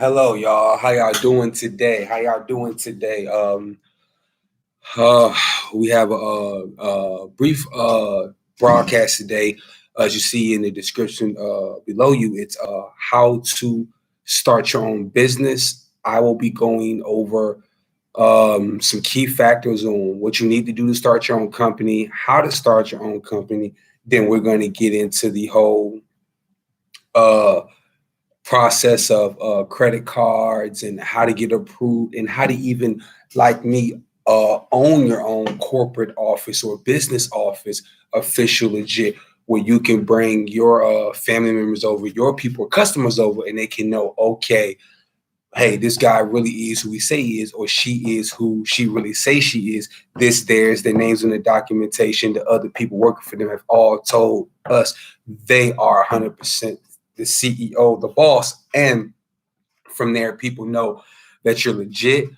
Hello, y'all. How y'all doing today? Uh, we have a brief broadcast today. As you see in the description below you, it's how to start your own business. I will be going over some key factors on what you need to do to start your own company, how to start your own company. Then we're going to get into the whole uh, process of credit cards and how to get approved and how to even, like me, own your own corporate office or business office, official, legit, where you can bring your family members over, your people, customers over, and they can know, okay, hey, this guy really is who he say he is, or she is who she really say she is. There's their names in the documentation. The other people working for them have all told us they are 100% the CEO, the boss. And from there, people know that you're legit,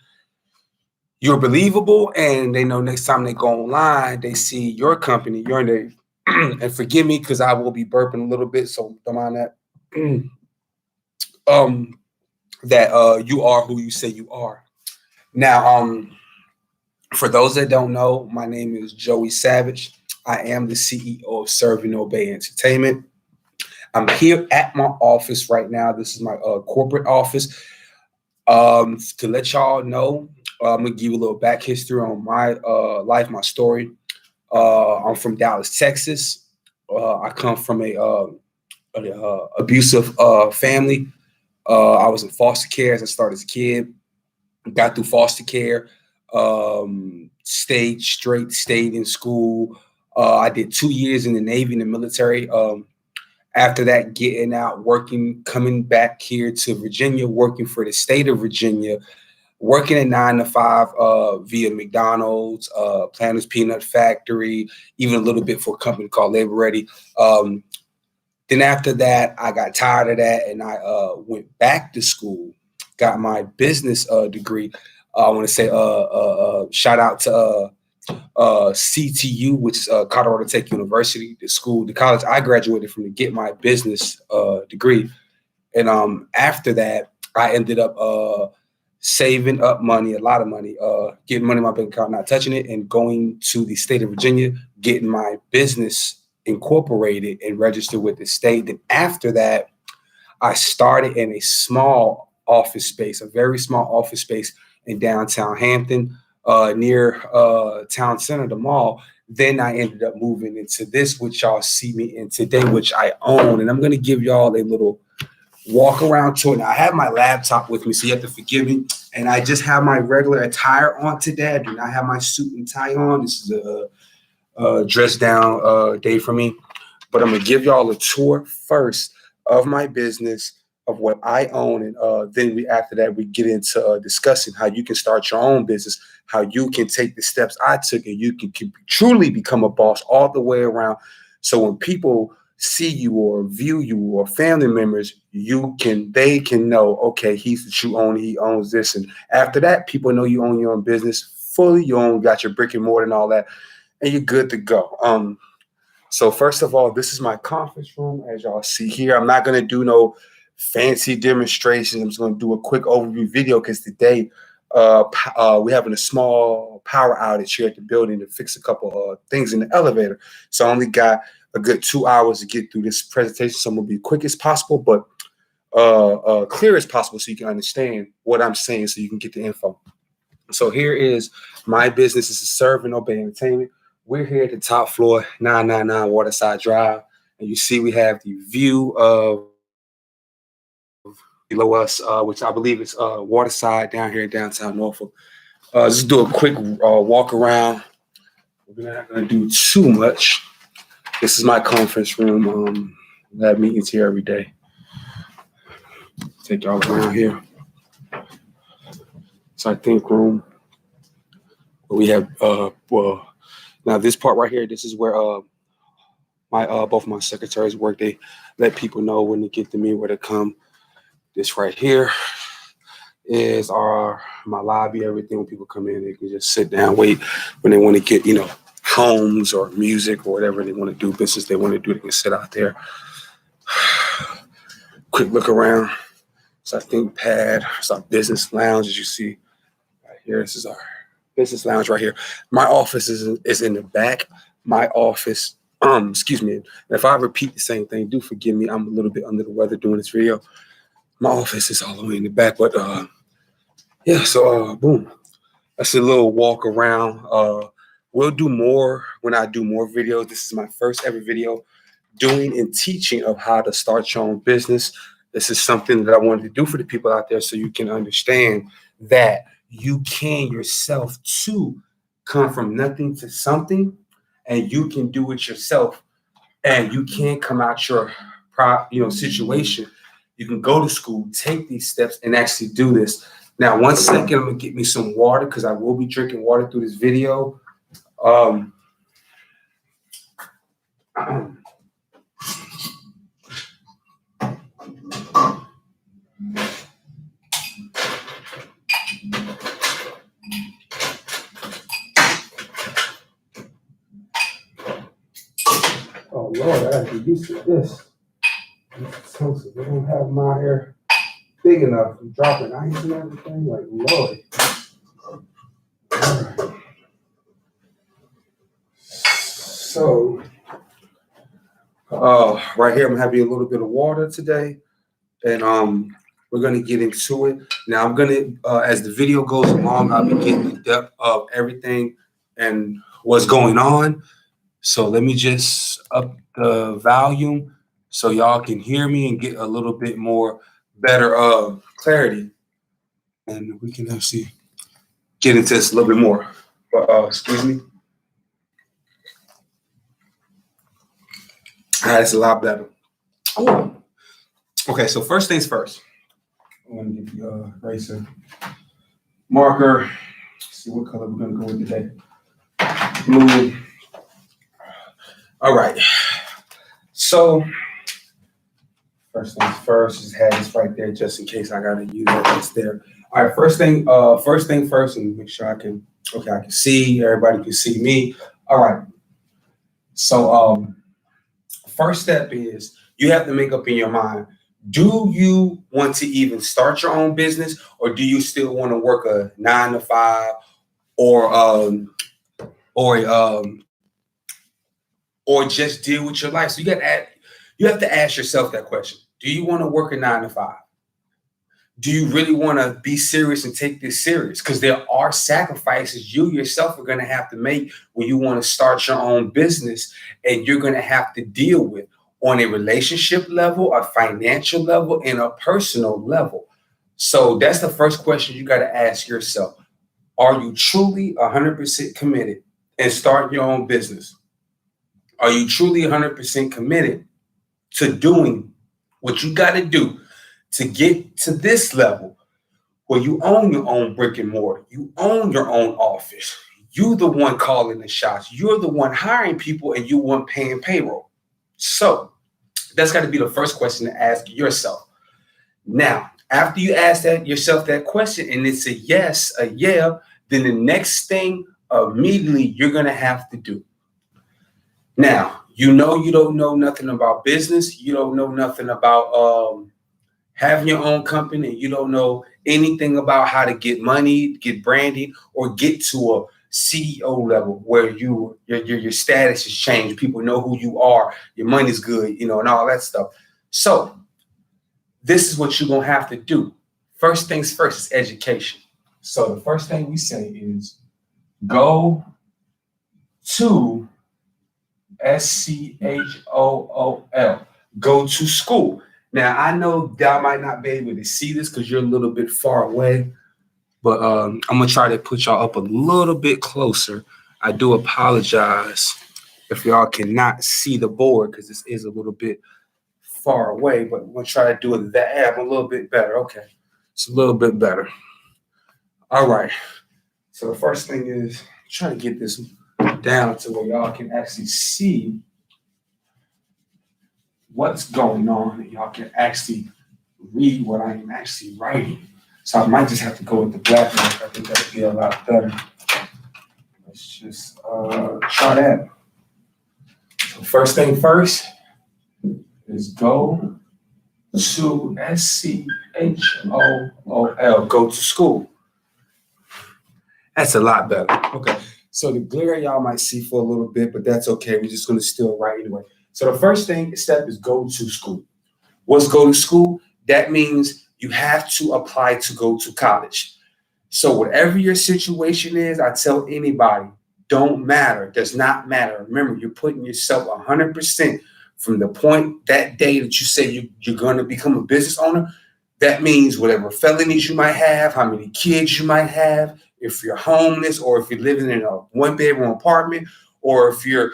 you're believable, and they know next time they go online, they see your company, your name. And forgive me because I will be burping a little bit, so don't mind that. um, that you are who you say you are. Now, for those that don't know, my name is Joey Savage. I am the CEO of Serve and Obey Entertainment. I'm here at my office right now. This is my corporate office. To let y'all know, I'm gonna give you a little back history on my life, my story. I'm from Dallas, Texas. I come from a abusive family. I was in foster care as I started as a kid. Got through foster care. Stayed in school. I did 2 years in the Navy, in the military. After that, getting out, working, coming back here to Virginia, working for the state of Virginia, working at 9 to 5 via McDonald's, Planters Peanut Factory, even a little bit for a company called Labor Ready. Then after that, I got tired of that and I went back to school, got my business degree. I want to say shout out to CTU, which is Colorado Tech University, the college I graduated from to get my business degree. And after that, I ended up saving up money, a lot of money, getting money in my bank account, not touching it, and going to the state of Virginia, getting my business incorporated and registered with the state. Then after that, I started in a small office space, a very small office space in downtown Hampton, near town center, the mall. Then I ended up moving into this, which y'all see me in today, which I own. And I'm going to give y'all a little walk around tour. Now, I have my laptop with me, so you have to forgive me. And I just have my regular attire on today. I do not have my suit and tie on. This is a dress down day for me. But I'm going to give y'all a tour first of my business, of what I own, and then after that we get into discussing how you can start your own business, how you can take the steps I took, and you can truly become a boss all the way around. So when people see you or view you or family members, they can know, okay, he's the true owner, he owns this, and after that, people know you own your own business fully. You got your brick and mortar and all that, and you're good to go. So first of all, this is my conference room, as y'all see here. I'm not gonna do no fancy demonstrations. I'm just going to do a quick overview video because today we're having a small power outage here at the building to fix a couple things in the elevator. So I only got a good 2 hours to get through this presentation. So I'm going to be quick as possible, but clear as possible so you can understand what I'm saying so you can get the info. So here is my business. This is Serve and Obey Entertainment. We're here at the top floor, 999 Waterside Drive. And you see we have the view of below us, which I believe is Waterside down here in downtown Norfolk. Just do a quick walk around. We're not going to do too much. This is my conference room. I have meetings here every day. Take y'all around here. It's our think room. We have, now this part right here, this is where both my secretaries work. They let people know when to get to me, where to come. This right here is my lobby. Everything, when people come in, they can just sit down, wait. When they want to get, homes or music or whatever they want to do, business they want to do, they can sit out there. Quick look around. So I think pad, it's our business lounge, as you see right here. This is our business lounge right here. My office is in the back. My office, excuse me. And if I repeat the same thing, do forgive me. I'm a little bit under the weather doing this video. My office is all the way in the back, but yeah. So boom, that's a little walk around. We'll do more when I do more videos. This is my first ever video doing and teaching of how to start your own business. This is something that I wanted to do for the people out there so you can understand that you can yourself too come from nothing to something, and you can do it yourself, and you can come out your situation. You can go to school, take these steps, and actually do this. Now, 1 second, I'm gonna get me some water because I will be drinking water through this video. Oh Lord, I have to get used to this. They don't have my hair big enough. I'm dropping ice and everything. Like Lord. All right. So, right here, I'm having a little bit of water today, and we're gonna get into it. Now, I'm gonna, as the video goes along, I'll be getting the depth of everything and what's going on. So let me just up the volume so y'all can hear me and get a little bit more better clarity, and we can actually get into this a little bit more. But excuse me. All right, it's a lot better. Oh. Okay, so first things first. I'm gonna get the eraser marker. Let's see what color we're gonna go with today. Blue. All right. So first things first, just have this right there just in case I gotta use it. It's there. All right, first thing first, and make sure I can see, everybody can see me. All right. So first step is you have to make up in your mind, do you want to even start your own business, or do you still want to work a 9 to 5 or just deal with your life? So you have to ask yourself that question. Do you want to work a 9 to 5? Do you really want to be serious and take this serious? Because there are sacrifices you yourself are going to have to make when you want to start your own business, and you're going to have to deal with on a relationship level, a financial level, and a personal level. So that's the first question you got to ask yourself. Are you truly 100% committed and starting your own business? Are you truly 100% committed to doing what you got to do to get to this level where you own your own brick and mortar, you own your own office, you're the one calling the shots, you're the one hiring people, and you one paying payroll? So that's got to be the first question to ask yourself. Now, after you ask yourself that question and it's a yes, a yeah, then the next thing immediately you're going to have to do. Now, you don't know nothing about business. You don't know nothing about having your own company, and you don't know anything about how to get money, get branding, or get to a CEO level where your status has changed. People know who you are. Your money's good, and all that stuff. So this is what you're going to have to do. First things first is education. So the first thing we say is go to school. Go to school. Now, I know y'all might not be able to see this because you're a little bit far away, but I'm going to try to put y'all up a little bit closer. I do apologize if y'all cannot see the board because this is a little bit far away, but I'm going to try to do it that a little bit better. Okay, it's a little bit better. All right. So the first thing is try to get this down to where y'all can actually see what's going on, and y'all can actually read what I am actually writing. So I might just have to go with the black mark. I think that'll be a lot better. Let's just try that. So first thing first is go to school. Go to school. That's a lot better. Okay. So the glare y'all might see for a little bit, but that's okay. We're just gonna still write anyway. So the first step is go to school. What's go to school? That means you have to apply to go to college. So whatever your situation is, I tell anybody, don't matter, does not matter. Remember, you're putting yourself 100% from the point that day that you say you're going to become a business owner. That means whatever felonies you might have, how many kids you might have, if you're homeless or if you're living in a one-bedroom apartment, or if your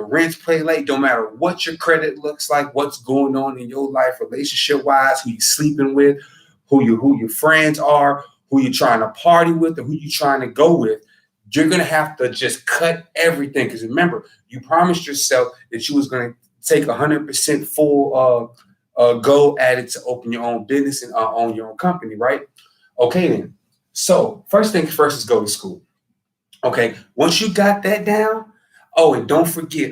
rent's paid late, don't matter what your credit looks like, what's going on in your life, relationship-wise, who you're sleeping with, who your friends are, who you're trying to party with, or who you're trying to go with. You're gonna have to just cut everything. Because remember, you promised yourself that you was gonna take 100% full go at it to open your own business and own your own company, right? Okay, then. So first things first is go to school. Okay, once you got that down. Oh, and don't forget.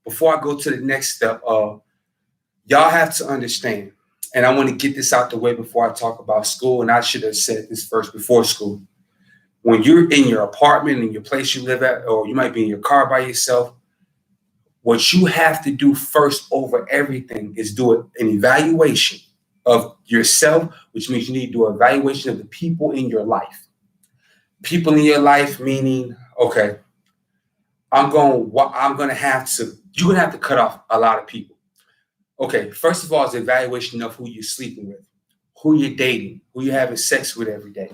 Before I go to the next step, y'all have to understand, and I want to get this out the way before I talk about school. And I should have said this first before school. When you're in your apartment, in your place you live at, or you might be in your car by yourself, what you have to do first over everything is do an evaluation of yourself, which means you need to do an evaluation of the people in your life. People in your life, meaning, okay, you're gonna have to cut off a lot of people. Okay, first of all, it's an evaluation of who you're sleeping with, who you're dating, who you're having sex with every day.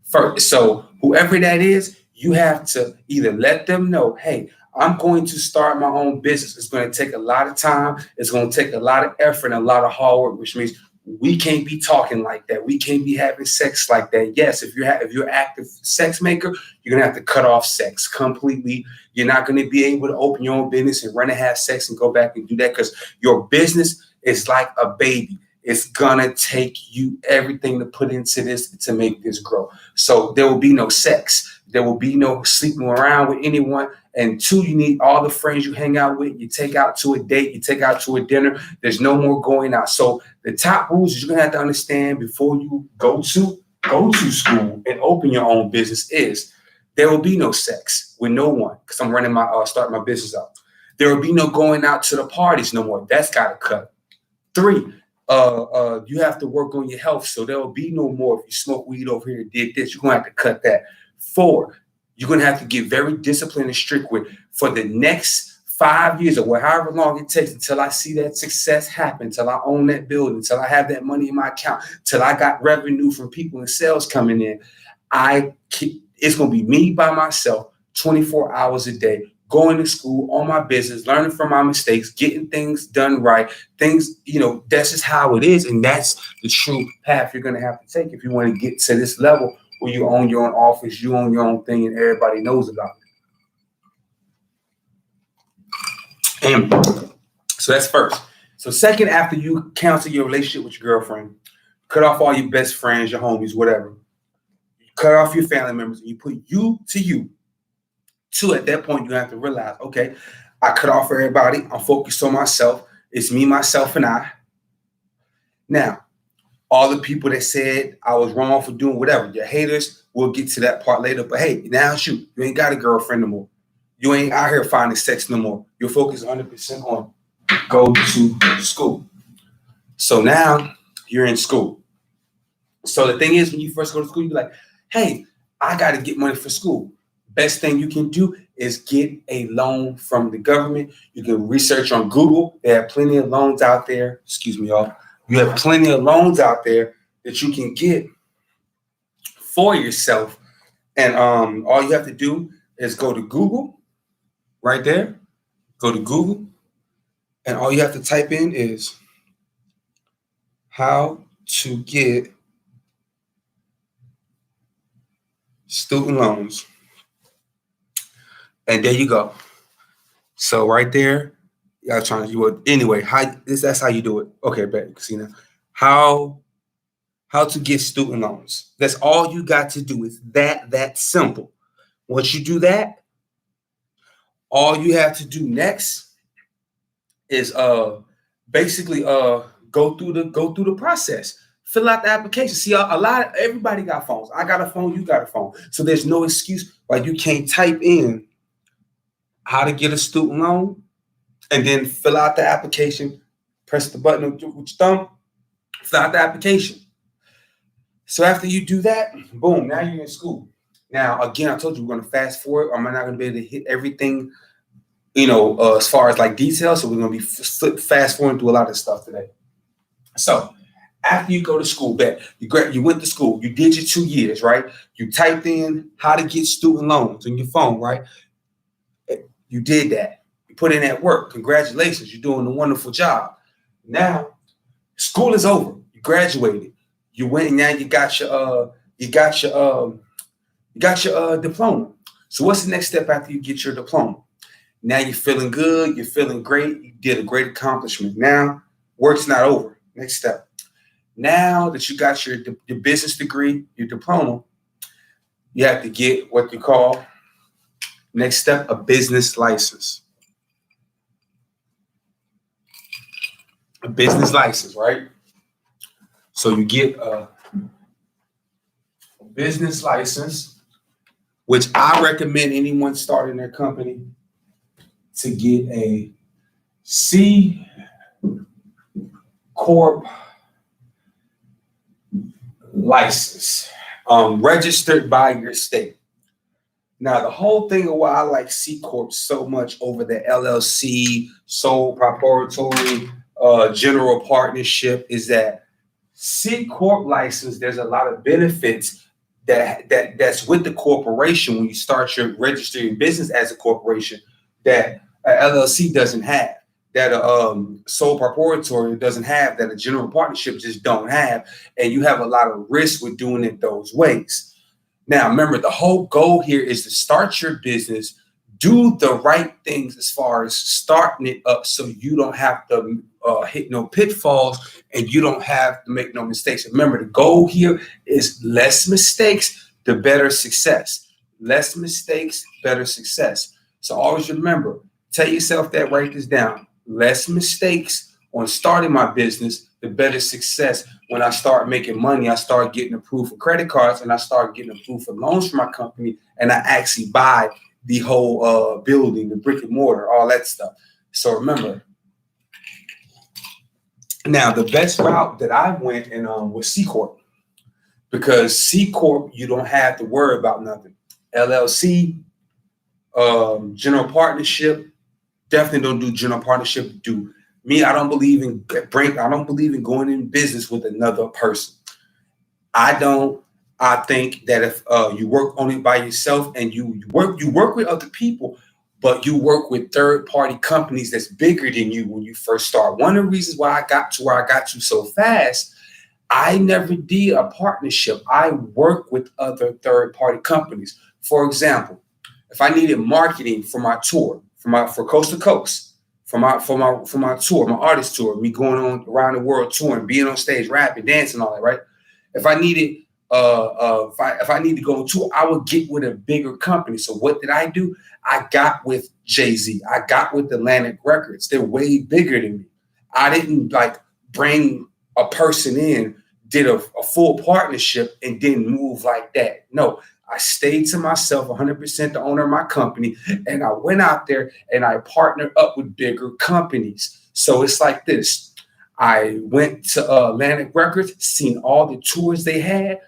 First, so whoever that is, you have to either let them know, hey, I'm going to start my own business. It's going to take a lot of time. It's going to take a lot of effort and a lot of hard work, which means we can't be talking like that. We can't be having sex like that. Yes, if you're an active sex maker, you're gonna have to cut off sex completely. You're not going to be able to open your own business and run and have sex and go back and do that, because your business is like a baby. It's gonna take you everything to put into this to make this grow. So there will be no sex. There will be no sleeping around with anyone. And two, you need all the friends you hang out with. You take out to a date. You take out to a dinner. There's no more going out. So the top rules you're gonna have to understand before you go to school and open your own business is there will be no sex with no one, because I'm running starting my business up. There will be no going out to the parties no more. That's got to cut. Three, you have to work on your health. So there will be no more. If you smoke weed over here and did this, you're going to have to cut that. Four, you're going to have to get very disciplined and strict with for the next 5 years or however long it takes until I see that success happen, until I own that building, until I have that money in my account, until I got revenue from people and sales coming in. It's going to be me by myself 24 hours a day, going to school on my business, learning from my mistakes, getting things done right. That's just how it is. And that's the true path you're going to have to take if you want to get to this level where you own your own office, you own your own thing, and everybody knows about it. And so that's first. So second, after you cancel your relationship with your girlfriend, cut off all your best friends, your homies, whatever. Cut off your family members, and you put you to you. Two, at that point, you have to realize, okay, I cut off everybody. I'm focused on myself. It's me, myself, and I. Now, all the people that said I was wrong for doing whatever, your haters, we'll get to that part later. But hey, now it's you. You ain't got a girlfriend no more. You ain't out here finding sex no more. You're focused 100% on go to school. So now you're in school. So the thing is, when you first go to school, you're like, hey, I got to get money for school. Best thing you can do is get a loan from the government. You can research on Google. There are plenty of loans out there. Excuse me, y'all. You have plenty of loans out there that you can get for yourself. And all you have to do is go to Google right there. Go to Google. And all you have to type in is how to get student loans. And there you go. So right there, y'all trying to do it anyway. That's how you do it. Okay, bet. See now, how to get student loans. That's all you got to do. Is that simple. Once you do that, all you have to do next is basically go through the process. Fill out the application. See, a lot of everybody got phones. I got a phone, you got a phone. So there's no excuse why you can't type in how to get a student loan and then fill out the application, press the button with your thumb, fill out the application. So after you do that, boom, now you're in school. Now, again, I told you we're going to fast forward. I'm not going to be able to hit everything, as far as like details. So we're going to be fast forwarding through a lot of stuff today. So after you go to school, you went to school, you did your 2 years, right? You typed in how to get student loans on your phone, right? You did that. You put in that work. Congratulations, you're doing a wonderful job. Now, school is over. You graduated. You went and now you got your diploma. So what's the next step after you get your diploma? Now you're feeling good. You're feeling great. You did a great accomplishment. Now work's not over. Next step. Now that you got your business degree, your diploma, you have to get what you call, next step, a business license. A business license, right? So you get a business license, which I recommend anyone starting their company to get a C Corp license, registered by your state. Now, the whole thing of why I like C Corp so much over the LLC, sole proprietary, general partnership is that C Corp license, there's a lot of benefits that's with the corporation when you start your registering business as a corporation that a LLC doesn't have, that a sole proprietary doesn't have, that a general partnership just don't have, and you have a lot of risk with doing it those ways. Now, remember, the whole goal here is to start your business, do the right things as far as starting it up so you don't have to hit no pitfalls and you don't have to make no mistakes. Remember, the goal here is less mistakes, the better success. Less mistakes, better success. So always remember, tell yourself that, write this down. Less mistakes on starting my business, the better success. When I start making money, I start getting approved for credit cards and I start getting approved for loans for my company, and I actually buy the whole building, the brick and mortar, all that stuff. So remember, now the best route that I went and was C Corp, because C Corp, you don't have to worry about nothing. LLC, general partnership, definitely don't do general partnership. Do me, I don't believe in going in business with another person. I think that if you work only by yourself and you work with other people, but you work with third-party companies that's bigger than you when you first start. One of the reasons why I got to where I got to so fast, I never did a partnership. I work with other third-party companies. For example, if I needed marketing for my tour, for Coast to Coast, for my tour, my artist tour, me going on around the world touring, being on stage, rapping, dancing, all that, right? If I needed if I need to go on tour, I would get with a bigger company. So what did I do? I got with Jay-Z. I got with Atlantic Records. They're way bigger than me. I didn't like bring a person in, did a full partnership, and didn't move like that. No, I stayed to myself, 100% the owner of my company, and I went out there and I partnered up with bigger companies. So it's like this. I went to Atlantic Records, seen all the tours they had,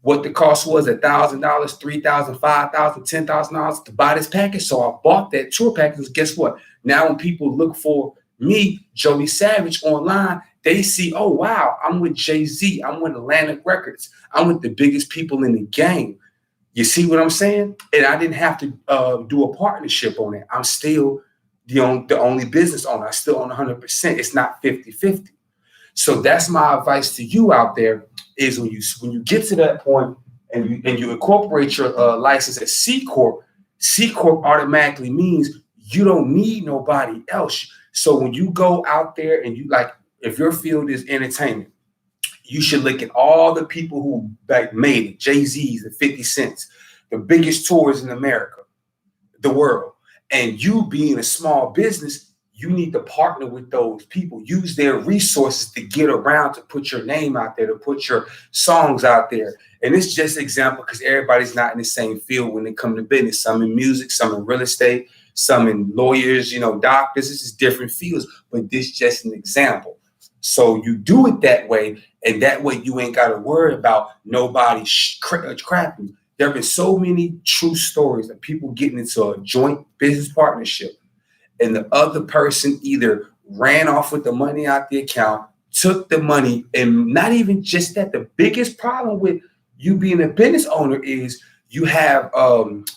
what the cost was, $1,000, $3,000, $5,000, $10,000 to buy this package. So I bought that tour package. Guess what? Now when people look for me, Joey Savage, online, they see, oh, wow, I'm with Jay-Z. I'm with Atlantic Records. I'm with the biggest people in the game. You see what I'm saying? And I didn't have to do a partnership on it. I'm still the only business owner. I still own 100%. It's not 50-50. So that's my advice to you out there is when you get to that point and you incorporate your license as C Corp automatically means you don't need nobody else. So when you go out there and you like, if your field is entertainment, you should look at all the people who made it, Jay-Z's, the 50 Cents, the biggest tours in America, the world. And you being a small business, you need to partner with those people, use their resources to get around, to put your name out there, to put your songs out there. And it's just an example because everybody's not in the same field when it comes to business. Some in music, some in real estate, some in lawyers, doctors. This is different fields, but this is just an example. So you do it that way, and that way you ain't got to worry about nobody crapping. There have been so many true stories of people getting into a joint business partnership, and the other person either ran off with the money out the account, took the money, and not even just that. The biggest problem with you being a business owner is you have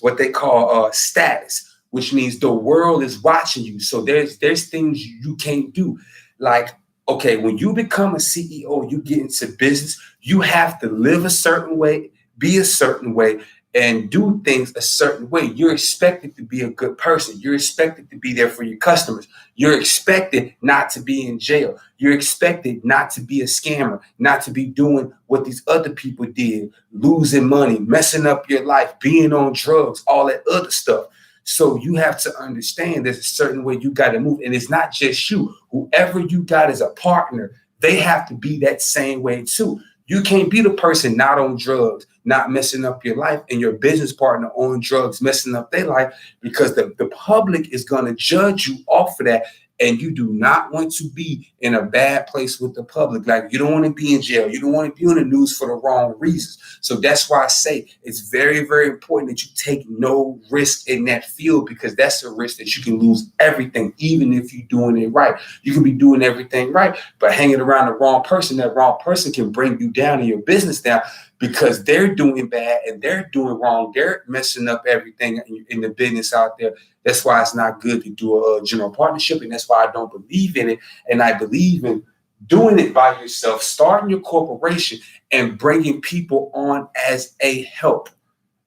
what they call status, which means the world is watching you. So there's things you can't do. Like, okay, when you become a CEO, you get into business, you have to live a certain way, be a certain way, and do things a certain way. You're expected to be a good person. You're expected to be there for your customers. You're expected not to be in jail. You're expected not to be a scammer, not to be doing what these other people did, losing money, messing up your life, being on drugs, all that other stuff. So you have to understand there's a certain way you got to move. And it's not just you. Whoever you got as a partner, they have to be that same way too. You can't be the person not on drugs, not messing up your life, and your business partner on drugs, messing up their life, because the public is going to judge you off of that. And you do not want to be in a bad place with the public. Like, you don't want to be in jail. You don't want to be on the news for the wrong reasons. So that's why I say it's very, very important that you take no risk in that field, because that's a risk that you can lose everything, even if you're doing it right. You can be doing everything right, but hanging around the wrong person, that wrong person can bring you down and your business down, because they're doing bad and they're doing wrong. They're messing up everything in the business out there. That's why it's not good to do a general partnership, and that's why I don't believe in it. And I believe in doing it by yourself, starting your corporation and bringing people on as a help.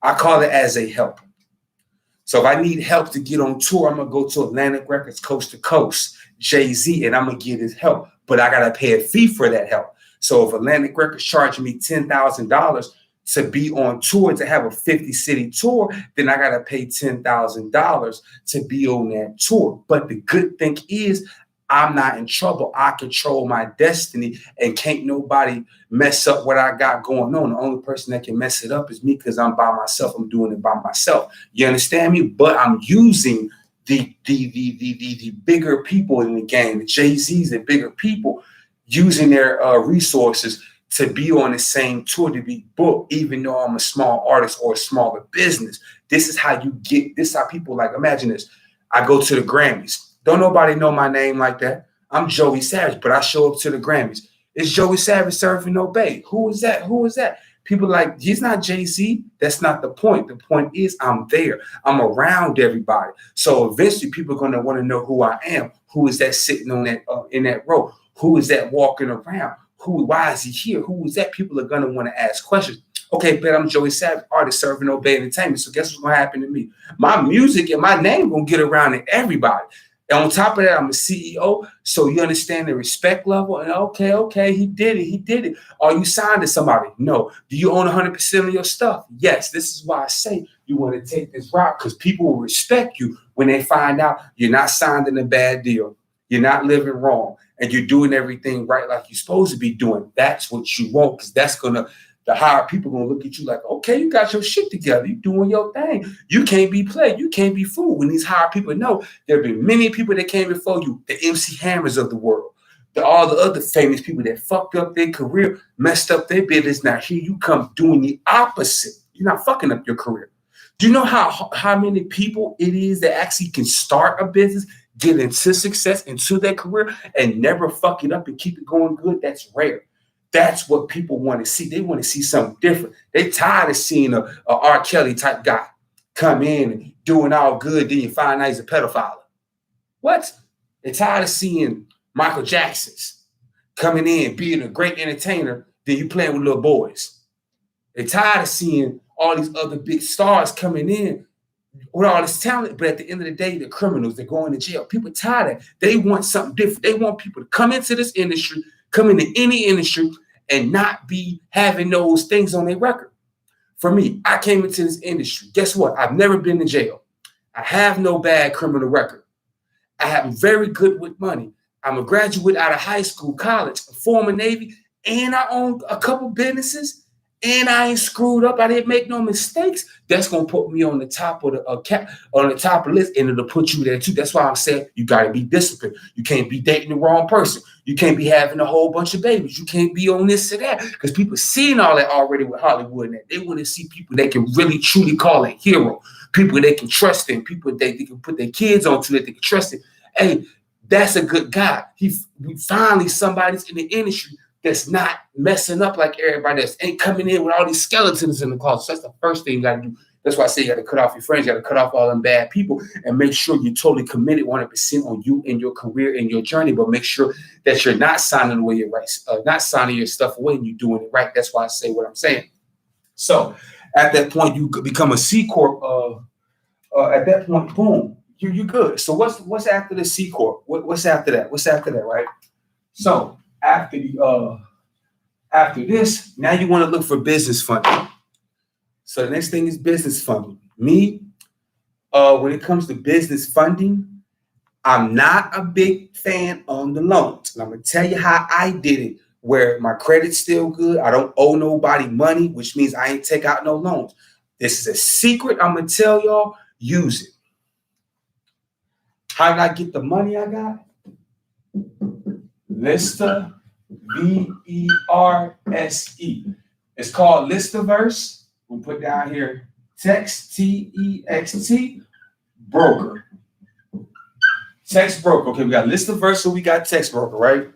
I call it as a help. So if I need help to get on tour, I'm going to go to Atlantic Records, coast to coast, Jay-Z, and I'm going to get his help. But I got to pay a fee for that help. So if Atlantic Records charging me $10,000 to be on tour, to have a 50-city tour, then I got to pay $10,000 to be on that tour. But the good thing is I'm not in trouble. I control my destiny, and can't nobody mess up what I got going on. The only person that can mess it up is me, because I'm by myself. I'm doing it by myself. You understand me? But I'm using the bigger people in the game, the Jay-Z's and bigger people, using their resources to be on the same tour, to be booked, even though I'm a small artist or a smaller business. This is how you get, this is how people, like, imagine this. I go to the Grammys. Don't nobody know my name like that. I'm Joey Savage, but I show up to the Grammys. It's Joey Savage serving no bait. Who is that? Who is that? People like, he's not Jay-Z. That's not the point. The point is I'm there. I'm around everybody. So eventually people are going to want to know who I am. Who is that sitting on that in that row? Who is that walking around? Why is he here? Who is that? People are going to want to ask questions. Okay, but I'm Joey Savage, artist serving no bait entertainment. So guess what's going to happen to me? My music and my name going to get around to everybody. And on top of that, I'm a CEO, so you understand the respect level. And okay, he did it. Are you signed to somebody? No. Do you own 100% of your stuff? Yes. This is why I say you want to take this route, because people will respect you when they find out you're not signed in a bad deal. You're not living wrong, and you're doing everything right like you're supposed to be doing. That's what you want, because that's going to, the higher people going to look at you like, okay, you got your shit together. You doing your thing. You can't be played. You can't be fooled. When these higher people know, there have been many people that came before you, the MC Hammers of the world, all the other famous people that fucked up their career, messed up their business. Now here you come doing the opposite. You're not fucking up your career. Do you know how many people it is that actually can start a business, get into success, into their career, and never fuck it up and keep it going good? That's rare. That's what people want to see. They want to see something different. They tired of seeing a R. Kelly type guy come in and doing all good, then you find out he's a pedophile. What? They're tired of seeing Michael Jackson's coming in, being a great entertainer, then you playing with little boys. They're tired of seeing all these other big stars coming in with all this talent, but at the end of the day, they're criminals. They're going to jail. People are tired of it. They want something different. They want people to come into this industry, come into any industry, and not be having those things on their record. For me, I came into this industry. Guess what? I've never been to jail. I have no bad criminal record. I am very good with money. I'm a graduate out of high school, college, a former Navy, and I own a couple businesses, and I ain't screwed up. I didn't make no mistakes. That's gonna put me on the top of the on the top of the list, and it'll put you there too. That's why I'm saying you gotta be disciplined. You can't be dating the wrong person. You can't be having a whole bunch of babies. You can't be on this or that because people seeing all that already with Hollywood, and that they want to see people they can really truly call a hero, people they can trust in, people they can put their kids onto that they can trust in. Hey, that's a good guy. We finally somebody's in the industry that's not messing up like everybody else, ain't coming in with all these skeletons in the closet. So that's the first thing you got to do. That's why I say you got to cut off your friends. You got to cut off all them bad people and make sure you're totally committed 100% on you and your career and your journey. But make sure that you're not signing away your rights, not signing your stuff away, and you're doing it right. That's why I say what I'm saying. So at that point, you could become a C corp. At that point, boom, you're good. So what's after the C corp? What's after that? What's after that, right? So after this, now you want to look for business funding. So the next thing is business funding. Me, when it comes to business funding, I'm not a big fan on the loans. And I'm going to tell you how I did it, where my credit's still good. I don't owe nobody money, which means I ain't take out no loans. This is a secret I'm going to tell y'all. Use it. How did I get the money I got? Lista, V-E-R-S-E. It's called Listaverse. We'll put down here text, T-E-X-T, broker. Text broker. Okay, we got Listaverse, so we got text broker, right?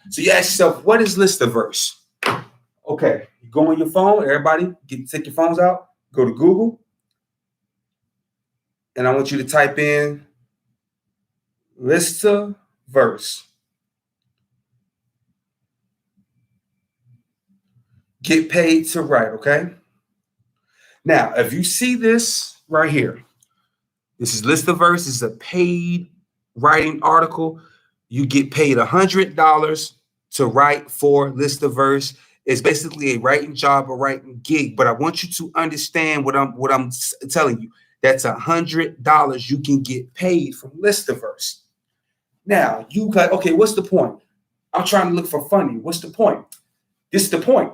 So you ask yourself, what is Listaverse? Okay, you go on your phone. Everybody, take your phones out. Go to Google. And I want you to type in Listaverse. Get paid to write, okay? Now, if you see this right here, this is Listaverse. This is a paid writing article. You get paid $100 to write for Listaverse. It's basically a writing job, a writing gig. But I want you to understand what I'm telling you. That's $100 you can get paid from Listaverse. Now, you got, okay, what's the point? I'm trying to look for funding. What's the point? This is the point.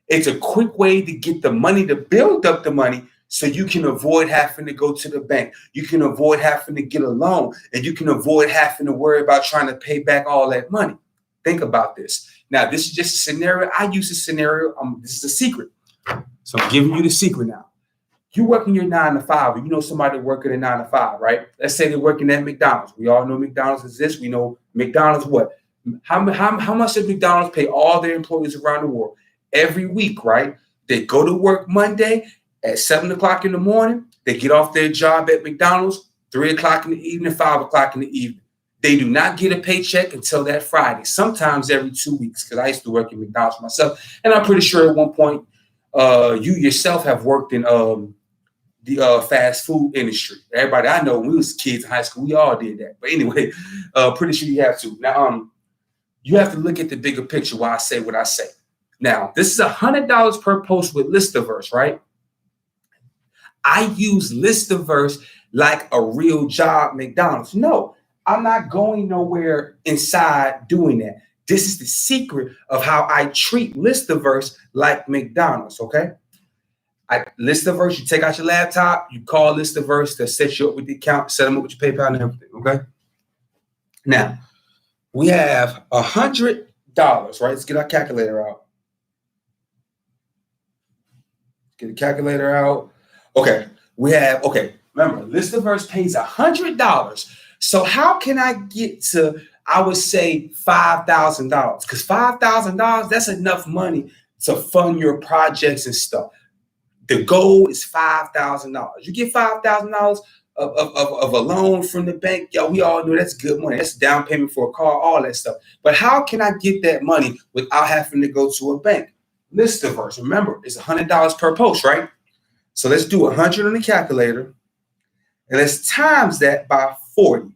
It's a quick way to get the money, to build up the money so you can avoid having to go to the bank. You can avoid having to get a loan, and you can avoid having to worry about trying to pay back all that money. Think about this. Now, this is just a scenario. I use a scenario. This is a secret. So I'm giving you the secret now. You working your 9 to 5, or you know somebody working a 9 to 5, right? Let's say they're working at McDonald's. We all know McDonald's exists. We know McDonald's what? How much does McDonald's pay all their employees around the world? Every week, right? They go to work Monday at 7 o'clock in the morning. They get off their job at McDonald's 3 o'clock in the evening, 5 o'clock in the evening. They do not get a paycheck until that Friday, sometimes every 2 weeks, because I used to work in McDonald's myself. And I'm pretty sure at one point you yourself have worked in the fast food industry. Everybody I know, when we was kids in high school, we all did that. But anyway, pretty sure you have to. Now, you have to look at the bigger picture while I say what I say. Now, this is $100 per post with Listaverse, right? I use Listaverse like a real job McDonald's. No, I'm not going nowhere inside doing that. This is the secret of how I treat Listaverse like McDonald's, okay? Listaverse, you take out your laptop, you call Listaverse to set you up with the account, set them up with your PayPal and everything, okay? Now, we have $100, right? Let's get our calculator out. Get a calculator out. Okay, remember, Listaverse pays $100. So how can I get to, I would say, $5,000? Because $5,000, that's enough money to fund your projects and stuff. The goal is $5,000. You get $5,000 of a loan from the bank. Yo, we all know that's good money. That's a down payment for a car, all that stuff. But how can I get that money without having to go to a bank? Listaverse, remember, it's $100 per post, right? So let's do 100 on the calculator, and let's times that by 40.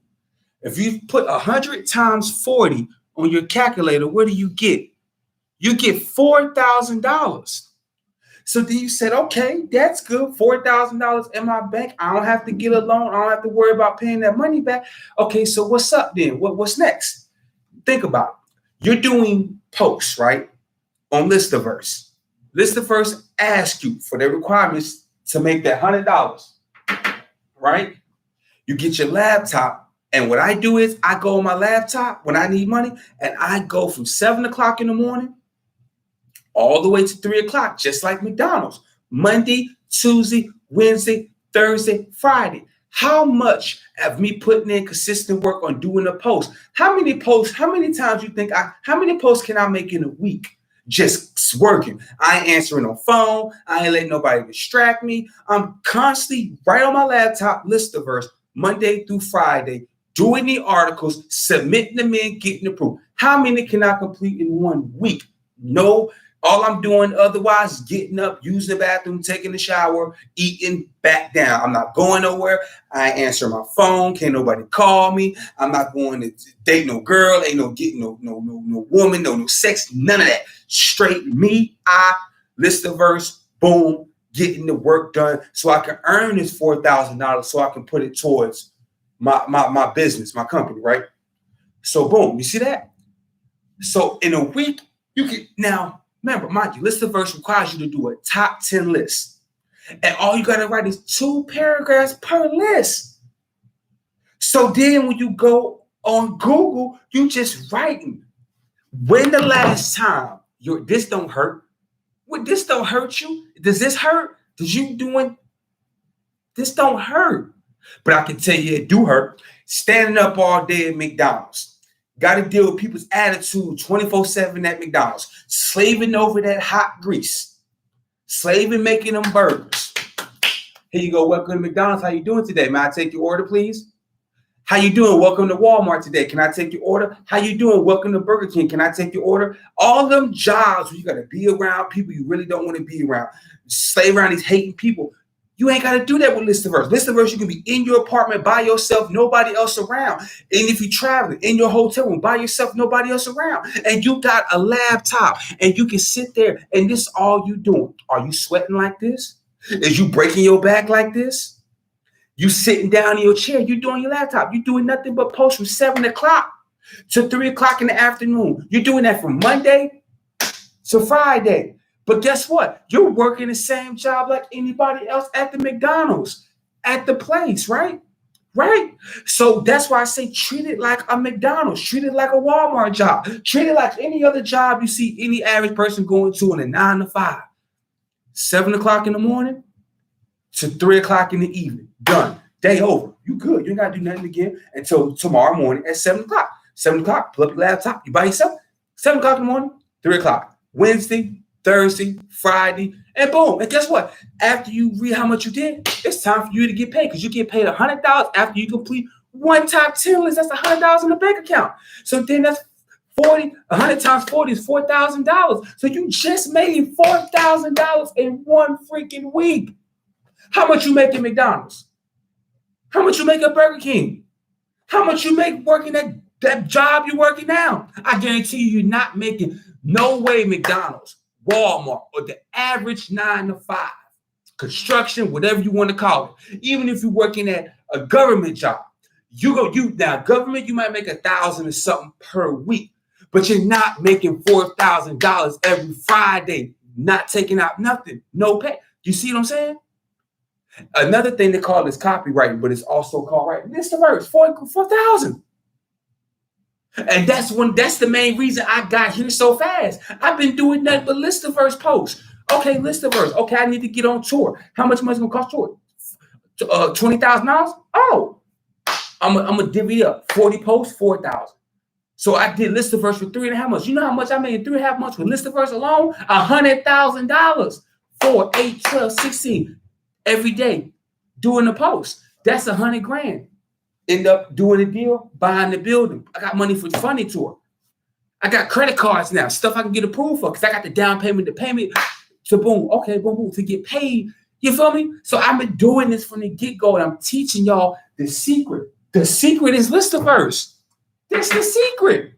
If you put 100 times 40 on your calculator, what do you get? You get $4,000. So then you said, okay, that's good. $4,000 in my bank. I don't have to get a loan. I don't have to worry about paying that money back. Okay, so what's up then? What's next? Think about it. You're doing posts, right? On Listaverse. Listaverse asks you for the requirements to make that $100, right? You get your laptop, and what I do is I go on my laptop when I need money, and I go from 7 o'clock in the morning all the way to 3 o'clock, just like McDonald's. Monday, Tuesday, Wednesday, Thursday, Friday. How much of me putting in consistent work on doing a post? How many posts, how many times you think how many posts can I make in a week? Just working. I ain't answering no phone. I ain't letting nobody distract me. I'm constantly right on my laptop, Listaverse, Monday through Friday, doing the articles, submitting them in, getting approved. How many can I complete in 1 week? No. All I'm doing otherwise is getting up, using the bathroom, taking a shower, eating, back down. I'm not going nowhere. I ain't answering my phone. Can't nobody call me. I'm not going to date no girl. Ain't no getting no woman, no sex, none of that. Straight me, Listaverse, boom, getting the work done so I can earn this $4,000 so I can put it towards my business, my company, right? So boom, you see that? So in a week, you can now. Remember, mind you, Listaverse requires you to do a top 10 list. And all you got to write is 2 paragraphs per list. So then when you go on Google, you just writing. When the last time this don't hurt? Well, this don't hurt you? Does this hurt? Does you doing this don't hurt? But I can tell you it do hurt. Standing up all day at McDonald's. Got to deal with people's attitude 24/7 at McDonald's. Slaving over that hot grease. Slaving making them burgers. Here you go. Welcome to McDonald's. How you doing today? May I take your order, please? How you doing? Welcome to Walmart today. Can I take your order? How you doing? Welcome to Burger King. Can I take your order? All them jobs where you got to be around people you really don't want to be around. Slave around these hating people. You ain't got to do that with Listaverse. Listaverse, you can be in your apartment by yourself, nobody else around. And if you're traveling in your hotel room by yourself, nobody else around. And you got a laptop and you can sit there and this is all you doing. Are you sweating like this? Is you breaking your back like this? You sitting down in your chair, you doing your laptop. You doing nothing but post from 7 o'clock to 3 o'clock in the afternoon. You're doing that from Monday to Friday. But guess what? You're working the same job like anybody else at the McDonald's, at the place, right? Right? So that's why I say treat it like a McDonald's, treat it like a Walmart job, treat it like any other job you see any average person going to in a 9 to 5. 7 o'clock in the morning to 3 o'clock in the evening. Done. Day over. You good. You ain't got to do nothing again until tomorrow morning at 7 o'clock. 7 o'clock, pull up your laptop. You by yourself. 7 o'clock in the morning, 3 o'clock. Wednesday, Thursday, Friday, and boom. And guess what? After you read how much you did, it's time for you to get paid because you get paid $100 after you complete 1 top 10 list. That's $100 in the bank account. So then that's 100 times 40 is $4,000. So you just made $4,000 in 1 freaking week. How much you make at McDonald's? How much you make at Burger King? How much you make working at that job you're working now? I guarantee you're not making no way McDonald's, Walmart, or the average 9 to 5, construction, whatever you want to call it. Even if you're working at a government job, now government, you might make $1,000 or something per week, but you're not making $4,000 every Friday, not taking out nothing, no pay. You see what I'm saying? Another thing they call is copywriting, but it's also called writing. Listaverse, 4,000. And that's the main reason I got here so fast. I've been doing nothing but Listaverse posts. Okay, Listaverse. Okay, I need to get on tour. How much money is gonna cost tour? $20,000? Oh, I'm gonna divvy up 40 posts, 4,000. So I did Listaverse for 3.5 months. You know how much I made in 3.5 months with Listaverse alone? $100,000 for 8, 12, 16 every day doing the post. That's $100,000. End up doing a deal, buying the building. I got money for the funding tour. I got credit cards now, stuff I can get approved for because I got the down payment, the payment to boom, okay, boom, to get paid. You feel me? So I've been doing this from the get-go and I'm teaching y'all the secret. The secret is Listaverse. That's the secret.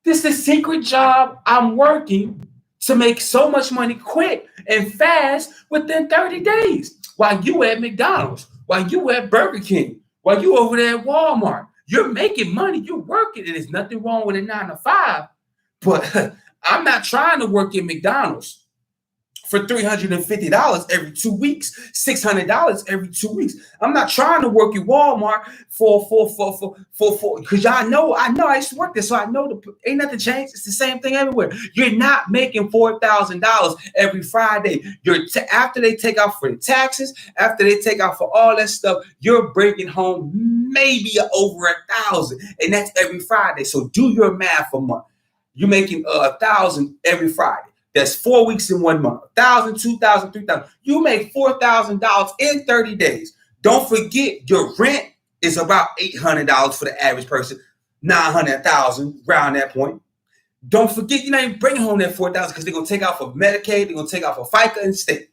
This is the secret job I'm working to make so much money quick and fast within 30 days. While you at McDonald's, while you at Burger King, while you over there at Walmart, you're making money, you're working, and there's nothing wrong with a 9 to 5. But I'm not trying to work at McDonald's for $350 every 2 weeks, $600 every 2 weeks. I'm not trying to work at Walmart for because I know I used to work there, so I know ain't nothing changed. It's the same thing everywhere. You're not making $4,000 every Friday. After they take out for the taxes, after they take out for all that stuff, you're bringing home maybe over $1,000, and that's every Friday. So do your math a month. You're making $1,000 every Friday. That's 4 weeks in 1 month. 1,000, 2,000, 3,000. You make $4,000 in 30 days. Don't forget your rent is about $800 for the average person. 900, 1,000, around that point. Don't forget you're not even bringing home that 4,000 because they're gonna take out for Medicaid. They're gonna take out for FICA and state.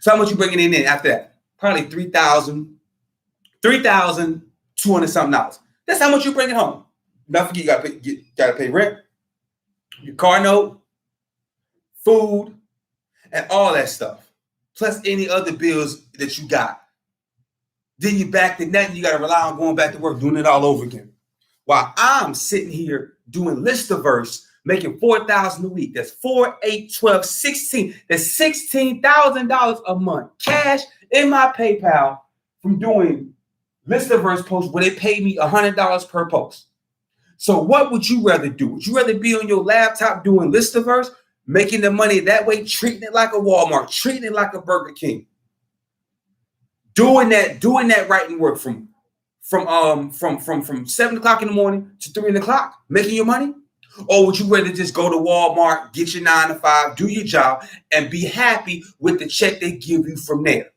So how much you bringing in after that? Probably $3,200 something dollars. That's how much you're bringing home. Don't forget you gotta pay rent, your car note, food, and all that stuff, plus any other bills that you got. Then you're back to nothing. You got to rely on going back to work, doing it all over again. While I'm sitting here doing Listaverse, making $4,000 a week. That's 4, 8, 12, 16. That's $16,000 a month cash in my PayPal from doing Listaverse posts where they pay me $100 per post. So what would you rather do? Would you rather be on your laptop doing Listaverse, making the money that way, treating it like a Walmart, treating it like a Burger King, doing that writing work from 7 o'clock in the morning to 3 o'clock, making your money? Or would you rather just go to Walmart, get your 9 to 5, do your job, and be happy with the check they give you from there?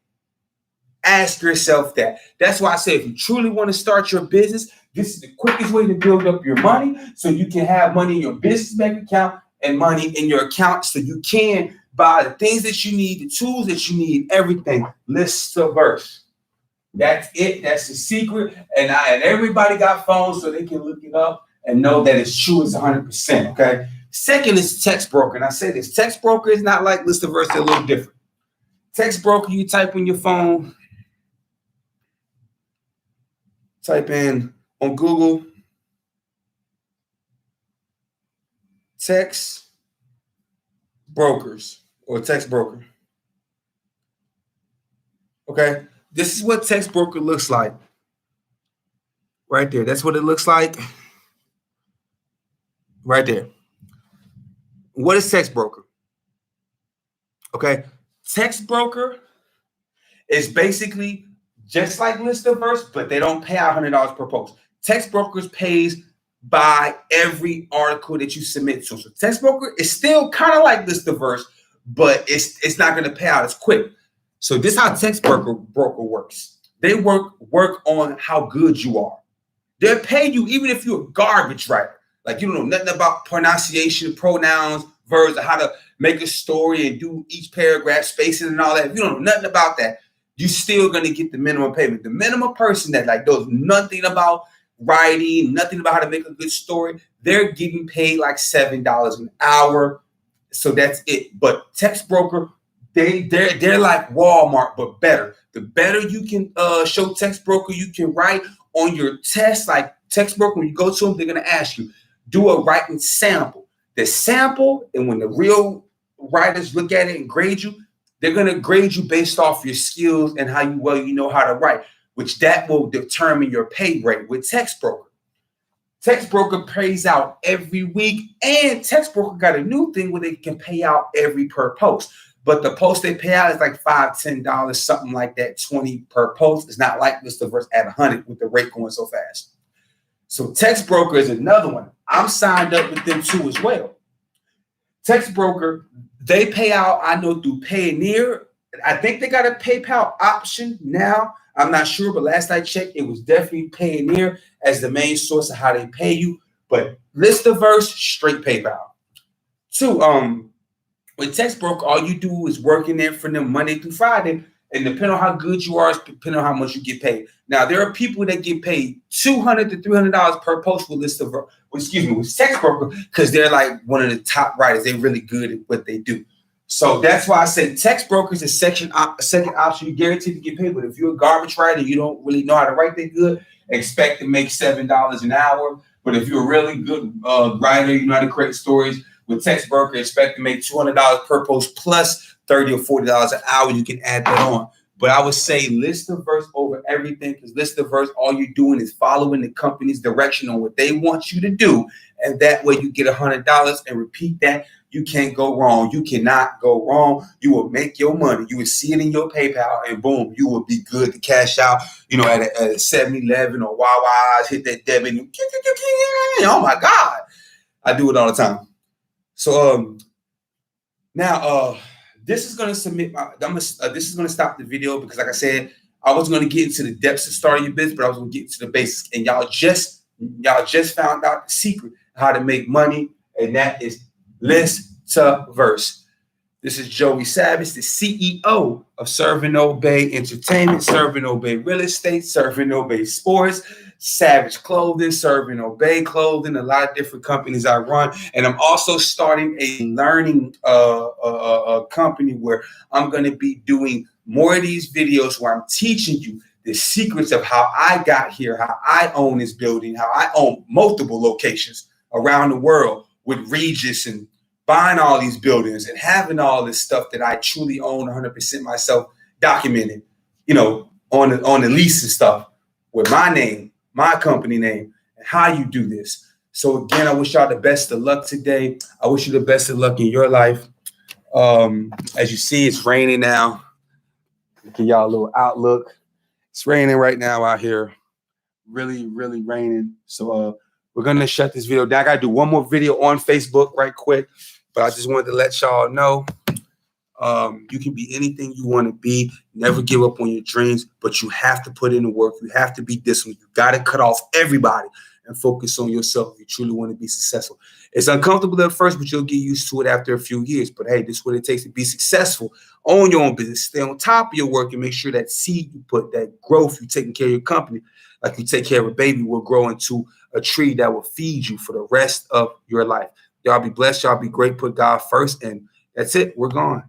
Ask yourself that. That's why I say if you truly want to start your business, this is the quickest way to build up your money so you can have money in your business bank account and money in your account so you can buy the things that you need, the tools that you need, everything. Listaverse. That's it. That's the secret. And everybody got phones so they can look it up and know that it's true. It's 100%. Okay. Second is text broker. And I say this, text broker is not like Listaverse. They're a little different. Text broker, you type in your phone, type in on Google, text brokers or text broker. Okay. This is what text broker looks like. Right there. That's what it looks like. Right there. What is text broker? Okay. Text broker is basically just like Listaverse, but they don't pay out $100 per post. Text brokers pays by every article that you submit to. So text broker is still kind of like Listaverse, but it's not going to pay out as quick. So this is how text broker works. They work on how good you are. They'll pay you even if you're a garbage writer. Like you don't know nothing about pronunciation, pronouns, verbs, or how to make a story and do each paragraph, spacing and all that. If you don't know nothing about that, you're still going to get the minimum payment. The minimum person that like knows nothing about writing, nothing about how to make a good story, they're getting paid like $7 an hour. So that's it. But text broker, they're like Walmart, but better. The better you can show text broker you can write on your test, like text broker, when you go to them, they're going to ask you, do a writing sample. The sample, and when the real writers look at it and grade you, they're going to grade you based off your skills and how well you know how to write, which that will determine your pay rate with text broker. Text broker pays out every week, and text broker got a new thing where they can pay out every per post. But the post they pay out is like $5, $10, something like that, 20 per post. It's not like Listaverse at 100 with the rate going so fast. So text broker is another one. I'm signed up with them too as well. Text broker, they pay out, I know, through Payoneer. I think they got a PayPal option now. I'm not sure, but last I checked, it was definitely Payoneer as the main source of how they pay you. But Listaverse, straight PayPal. Two, with text broker, all you do is work in there for them Monday through Friday, And depending on how good you are, it's depending on how much you get paid. Now, there are people that get paid $200 to $300 per post with with text broker, because they're like one of the top writers. They're really good at what they do. So that's why I say text broker is a second option. You're guaranteed to get paid. But if you're a garbage writer, you don't really know how to write that good, expect to make $7 an hour. But if you're a really good writer, you know how to create stories, with text broker, expect to make $200 per post plus $30 or $40 an hour. You can add that on. But I would say list the verse over everything, because list the verse, all you're doing is following the company's direction on what they want you to do. And that way you get $100 and repeat that. You can't go wrong. You cannot go wrong. You will make your money. You will see it in your PayPal, and boom, you will be good to cash out, you know, at a 7-Eleven or Wawa's, hit that debit. And oh my God. I do it all the time. So now this is gonna this is gonna stop the video, because like I said, I was gonna get into the depths of starting your business, but I was gonna get to the basics, and y'all just found out the secret of how to make money, and that is list to verse. This is Joey Savage, the CEO of Serve and Obey Entertainment, Serve and Obey Real Estate, Serve and Obey Sports, Savage Clothing, Serve and Obey Clothing, a lot of different companies I run. And I'm also starting a learning company where I'm going to be doing more of these videos where I'm teaching you the secrets of how I got here, how I own this building, how I own multiple locations around the world with Regis, and buying all these buildings and having all this stuff that I truly own 100% myself, documented, you know, on the lease and stuff with my name, my company name, and how you do this. So again, I wish y'all the best of luck today. I wish you the best of luck in your life. As you see, it's raining now. Give y'all a little outlook. It's raining right now out here. Really, really raining. So we're going to shut this video down. I got to do one more video on Facebook right quick, but I just wanted to let y'all know you can be anything you want to be. Never give up on your dreams, but you have to put in the work. You have to be disciplined. You got to cut off everybody and focus on yourself if you truly want to be successful. It's uncomfortable at first, but you'll get used to it after a few years. But hey, this is what it takes to be successful. Own your own business. Stay on top of your work and make sure that seed you put, that growth, you taking care of your company like you take care of a baby, will grow into a tree that will feed you for the rest of your life. Y'all be blessed. Y'all be great. Put God first. And that's it. We're gone.